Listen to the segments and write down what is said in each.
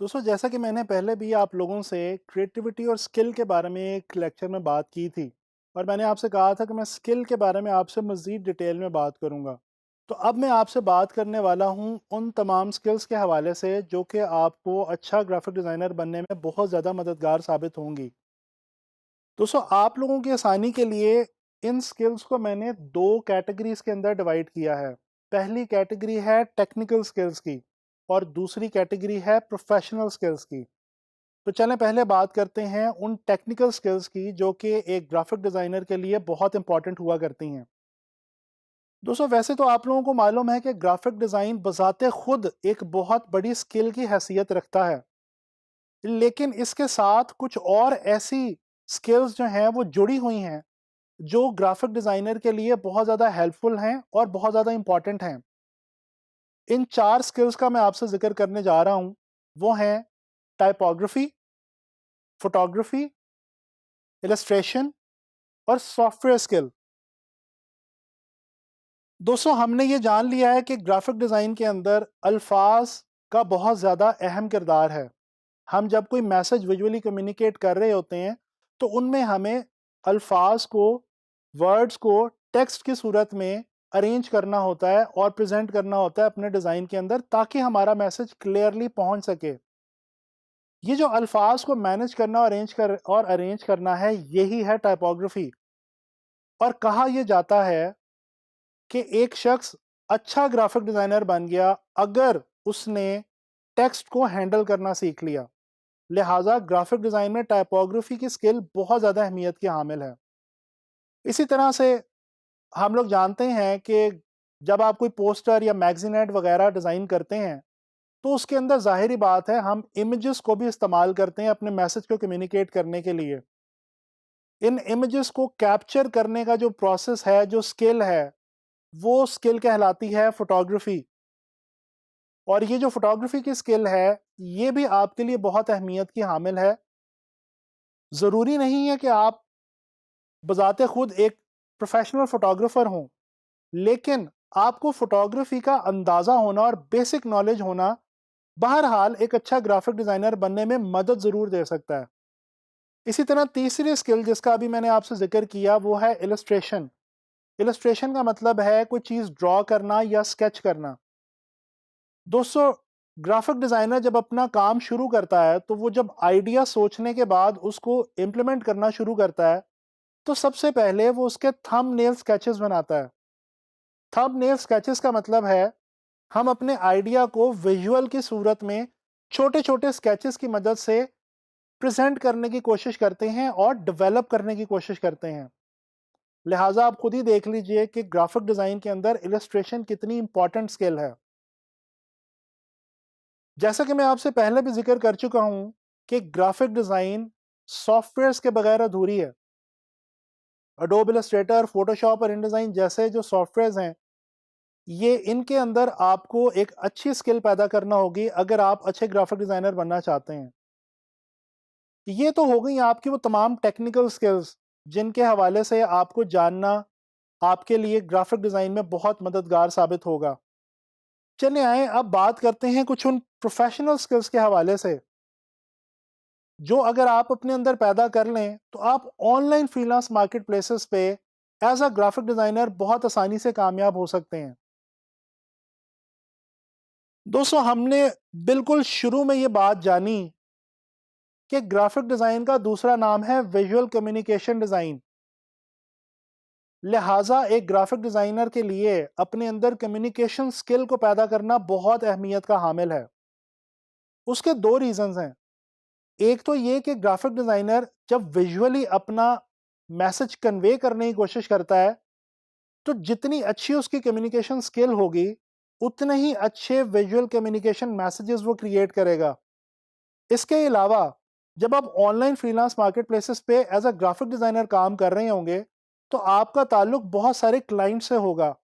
दोस्तों, जैसा कि मैंने पहले भी आप लोगों से क्रिएटिविटी और स्किल के बारे में एक लेक्चर में बात की थी और मैंने आपसे कहा था कि मैं स्किल के बारे में आपसे मज़ीद डिटेल में बात करूंगा। तो अब मैं आपसे बात करने वाला हूं उन तमाम स्किल्स के हवाले से जो कि आपको अच्छा ग्राफिक डिज़ाइनर बनने में बहुत ज़्यादा मददगार साबित होंगी। दोस्तों, आप लोगों की आसानी के लिए इन स्किल्स को मैंने दो कैटेगरीज के अंदर डिवाइड किया है। पहली कैटेगरी है टेक्निकल स्किल्स की और दूसरी कैटेगरी है प्रोफेशनल स्किल्स की। तो चलें पहले बात करते हैं उन टेक्निकल स्किल्स की जो कि एक ग्राफिक डिज़ाइनर के लिए बहुत इंपॉर्टेंट हुआ करती हैं। दोस्तों, वैसे तो आप लोगों को मालूम है कि ग्राफिक डिज़ाइन बज़ाते खुद एक बहुत बड़ी स्किल की हैसियत रखता है, लेकिन इसके साथ कुछ और ऐसी स्किल्स जो हैं वो जुड़ी हुई हैं जो ग्राफिक डिज़ाइनर के लिए बहुत ज़्यादा हेल्पफुल हैं और बहुत ज़्यादा इंपॉर्टेंट हैं। इन चार स्किल्स का मैं आपसे जिक्र करने जा रहा हूँ। वो हैं टाइपोग्राफी, फोटोग्राफी, इलस्ट्रेशन और सॉफ्टवेयर स्किल। दोस्तों, हमने ये जान लिया है कि ग्राफिक डिज़ाइन के अंदर अल्फाज का बहुत ज़्यादा अहम किरदार है। हम जब कोई मैसेज विजुअली कम्युनिकेट कर रहे होते हैं तो उनमें हमें अल्फाज को, वर्ड्स को टेक्स्ट की सूरत में अरेंज करना होता है और प्रेजेंट करना होता है अपने डिज़ाइन के अंदर, ताकि हमारा मैसेज क्लियरली पहुंच सके। ये जो अल्फाज को मैनेज करना और अरेंज करना है, यही है टाइपोग्राफी। और कहा यह जाता है कि एक शख्स अच्छा ग्राफिक डिज़ाइनर बन गया अगर उसने टेक्स्ट को हैंडल करना सीख लिया। लिहाजा ग्राफिक डिज़ाइन में टाइपोग्राफी की स्किल बहुत ज़्यादा अहमियत की हामिल है। इसी तरह से हम लोग जानते हैं कि जब आप कोई पोस्टर या मैगजीन एड वगैरह डिज़ाइन करते हैं तो उसके अंदर ज़ाहिरी बात है हम इमेजेस को भी इस्तेमाल करते हैं अपने मैसेज को कम्युनिकेट करने के लिए। इन इमेजेस को कैप्चर करने का जो प्रोसेस है, जो स्किल है, वो स्किल कहलाती है फोटोग्राफी। और ये जो फोटोग्राफी की स्किल है, ये भी आपके लिए बहुत अहमियत की हामिल है। ज़रूरी नहीं है कि आप बज़ाते खुद एक प्रोफेशनल फोटोग्राफर हों, लेकिन आपको फोटोग्राफी का अंदाज़ा होना और बेसिक नॉलेज होना बहरहाल एक अच्छा ग्राफिक डिज़ाइनर बनने में मदद ज़रूर दे सकता है। इसी तरह तीसरी स्किल जिसका अभी मैंने आपसे जिक्र किया वो है इलस्ट्रेशन। इलस्ट्रेशन का मतलब है कोई चीज़ ड्रॉ करना या स्केच करना। दोस्तों, ग्राफिक डिज़ाइनर जब अपना काम शुरू करता है तो वो जब आइडिया सोचने के बाद उसको इम्प्लीमेंट करना शुरू करता है तो सबसे पहले वो उसके थंबनेल स्केचेस बनाता है। थंबनेल स्केचेस का मतलब है हम अपने आइडिया को विजुअल की सूरत में छोटे छोटे स्केचेस की मदद से प्रेजेंट करने की कोशिश करते हैं और डेवलप करने की कोशिश करते हैं। लिहाजा आप खुद ही देख लीजिए कि ग्राफिक डिज़ाइन के अंदर इलस्ट्रेशन कितनी इंपॉर्टेंट स्किल है। जैसा कि मैं आपसे पहले भी जिक्र कर चुका हूं कि ग्राफिक डिज़ाइन सॉफ्टवेयर्स के बगैर अधूरी है। अडोब इलस्ट्रेटर, फोटोशॉप और इनडिज़ाइन जैसे जो सॉफ्टवेयर्स हैं, ये इनके अंदर आपको एक अच्छी स्किल पैदा करना होगी अगर आप अच्छे ग्राफिक डिज़ाइनर बनना चाहते हैं। ये तो हो गई आपकी वो तमाम टेक्निकल स्किल्स जिनके हवाले से आपको जानना आपके लिए ग्राफिक डिज़ाइन में बहुत मददगार साबित होगा। चलिए आए अब बात करते हैं कुछ उन प्रोफेशनल स्किल्स के हवाले से जो अगर आप अपने अंदर पैदा कर लें तो आप ऑनलाइन फ्रीलांस मार्केट प्लेसेस पे एज अ ग्राफिक डिज़ाइनर बहुत आसानी से कामयाब हो सकते हैं। दोस्तों, हमने बिल्कुल शुरू में ये बात जानी कि ग्राफिक डिज़ाइन का दूसरा नाम है विजुअल कम्युनिकेशन डिज़ाइन। लिहाजा एक ग्राफिक डिज़ाइनर के लिए अपने अंदर कम्युनिकेशन स्किल को पैदा करना बहुत अहमियत का हामिल है। उसके दो रीज़न्स हैं। एक तो ये कि ग्राफिक डिज़ाइनर जब विजुअली अपना मैसेज कन्वे करने की कोशिश करता है तो जितनी अच्छी उसकी कम्युनिकेशन स्किल होगी उतने ही अच्छे विजुअल कम्युनिकेशन मैसेजेस वो क्रिएट करेगा। इसके अलावा जब आप ऑनलाइन फ्रीलांस मार्केट प्लेसेस पे एज अ ग्राफिक डिज़ाइनर काम कर रहे होंगे तो आपका ताल्लुक बहुत सारे क्लाइंट से होगा।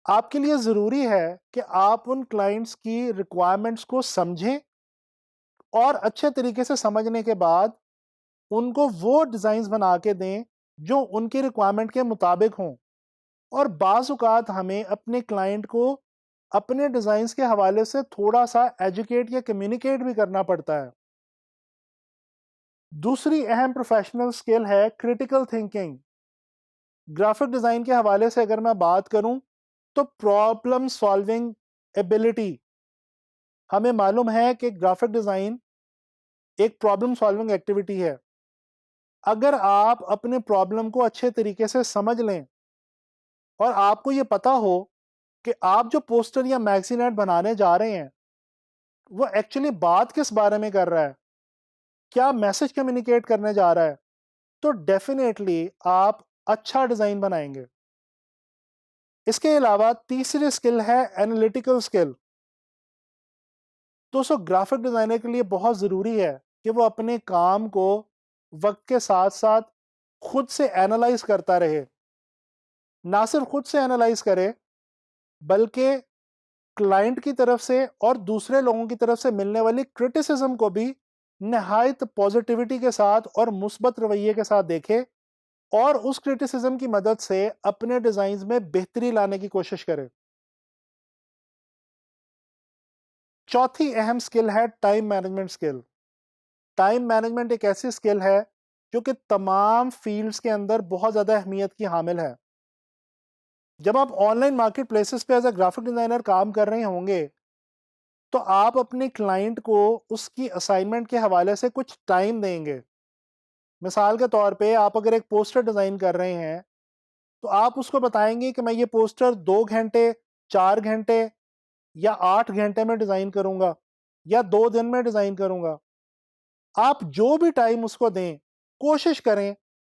आपके लिए ज़रूरी है कि आप उन क्लाइंट्स की रिक्वायरमेंट्स को समझें और अच्छे तरीके से समझने के बाद उनको वो डिज़ाइंस बना के दें जो उनकी रिक्वायरमेंट के मुताबिक हों। और बाज़ औक़ात हमें अपने क्लाइंट को اپنے ڈیزائنز کے حوالے سے تھوڑا سا ایجوکیٹ یا کمیونیکیٹ بھی کرنا پڑتا ہے۔ دوسری اہم پروفیشنل سکل ہے کریٹیکل تھنکنگ۔ گرافک ڈیزائن کے حوالے سے اگر میں بات کروں تو پرابلم سالونگ ایبلٹی، ہمیں معلوم ہے کہ گرافک ڈیزائن ایک پرابلم سالونگ ایکٹیویٹی ہے۔ اگر آپ اپنے پرابلم کو اچھے طریقے سے سمجھ لیں اور آپ کو یہ پتا ہو کہ آپ جو پوسٹر یا میگزین ایڈ بنانے جا رہے ہیں وہ ایکچولی بات کس بارے میں کر رہا ہے، کیا میسج کمیونیکیٹ کرنے جا رہا ہے، تو ڈیفینیٹلی آپ اچھا ڈیزائن بنائیں گے۔ اس کے علاوہ تیسری سکل ہے اینالیٹیکل سکل۔ دوستو گرافک ڈیزائنر کے لیے بہت ضروری ہے کہ وہ اپنے کام کو وقت کے ساتھ ساتھ خود سے اینالائز کرتا رہے، نہ صرف خود سے اینالائز کرے بلکہ کلائنٹ کی طرف سے اور دوسرے لوگوں کی طرف سے ملنے والی کرٹیسزم کو بھی نہایت پازیٹیوٹی کے ساتھ اور مثبت رویے کے ساتھ دیکھے اور اس کرٹیسزم کی مدد سے اپنے ڈیزائنز میں بہتری لانے کی کوشش کرے۔ چوتھی اہم سکل ہے ٹائم مینجمنٹ سکل۔ ٹائم مینجمنٹ ایک ایسی سکل ہے جو کہ تمام فیلڈز کے اندر بہت زیادہ اہمیت کی حامل ہے۔ جب آپ آن لائن مارکیٹ پلیسز پہ ایز اے گرافک ڈیزائنر کام کر رہے ہوں گے تو آپ اپنے کلائنٹ کو اس کی اسائنمنٹ کے حوالے سے کچھ ٹائم دیں گے۔ مثال کے طور پہ آپ اگر ایک پوسٹر ڈیزائن کر رہے ہیں تو آپ اس کو بتائیں گے کہ میں یہ پوسٹر 2 گھنٹے، 4 گھنٹے یا 8 گھنٹے میں ڈیزائن کروں گا یا 2 دن میں ڈیزائن کروں گا۔ آپ جو بھی ٹائم اس کو دیں کوشش کریں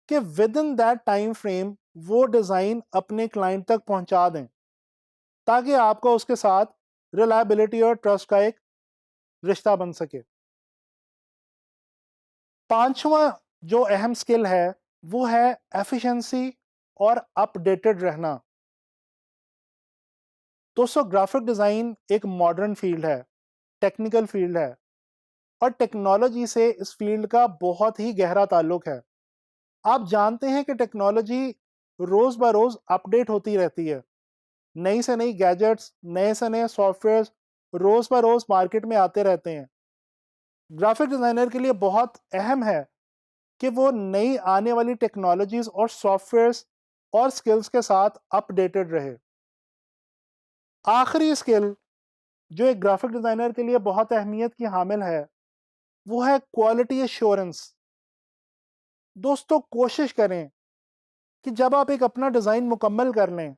کہ with in that time frame وہ ڈیزائن اپنے کلائنٹ تک پہنچا دیں تاکہ آپ کو اس کے ساتھ ریلائبلٹی اور ٹرسٹ کا ایک رشتہ بن سکے۔ پانچواں جو اہم سکل ہے وہ ہے ایفیشنسی اور اپ ڈیٹڈ رہنا۔ دوستو گرافک ڈیزائن ایک ماڈرن فیلڈ ہے، ٹیکنیکل فیلڈ ہے اور ٹیکنالوجی سے اس فیلڈ کا بہت ہی گہرا تعلق ہے۔ آپ جانتے ہیں کہ ٹیکنالوجی روز بہ روز اپ ڈیٹ ہوتی رہتی ہے، نئی سے نئی گیجٹس، نئے سے نئے سافٹ ویئرز روز بہ روز مارکیٹ میں آتے رہتے ہیں۔ گرافک ڈیزائنر کے لیے بہت اہم ہے کہ وہ نئی آنے والی ٹیکنالوجیز اور سافٹ ویئرز اور سکلز کے ساتھ اپ ڈیٹڈ رہے۔ آخری سکل جو ایک گرافک ڈیزائنر کے لیے بہت اہمیت کی حامل ہے وہ ہے کوالٹی ایشورنس۔ دوستو کوشش کریں کہ جب آپ ایک اپنا ڈیزائن مکمل کر لیں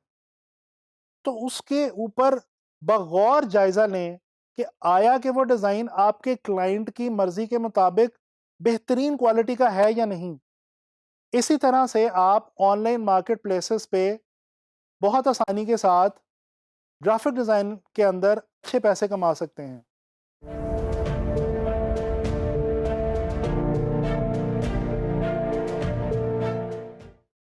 تو اس کے اوپر بغور جائزہ لیں کہ آیا کہ وہ ڈیزائن آپ کے کلائنٹ کی مرضی کے مطابق بہترین کوالٹی کا ہے یا نہیں۔ اسی طرح سے آپ آن لائن مارکیٹ پلیسز پہ بہت آسانی کے ساتھ گرافک ڈیزائن کے اندر اچھے پیسے کما سکتے ہیں۔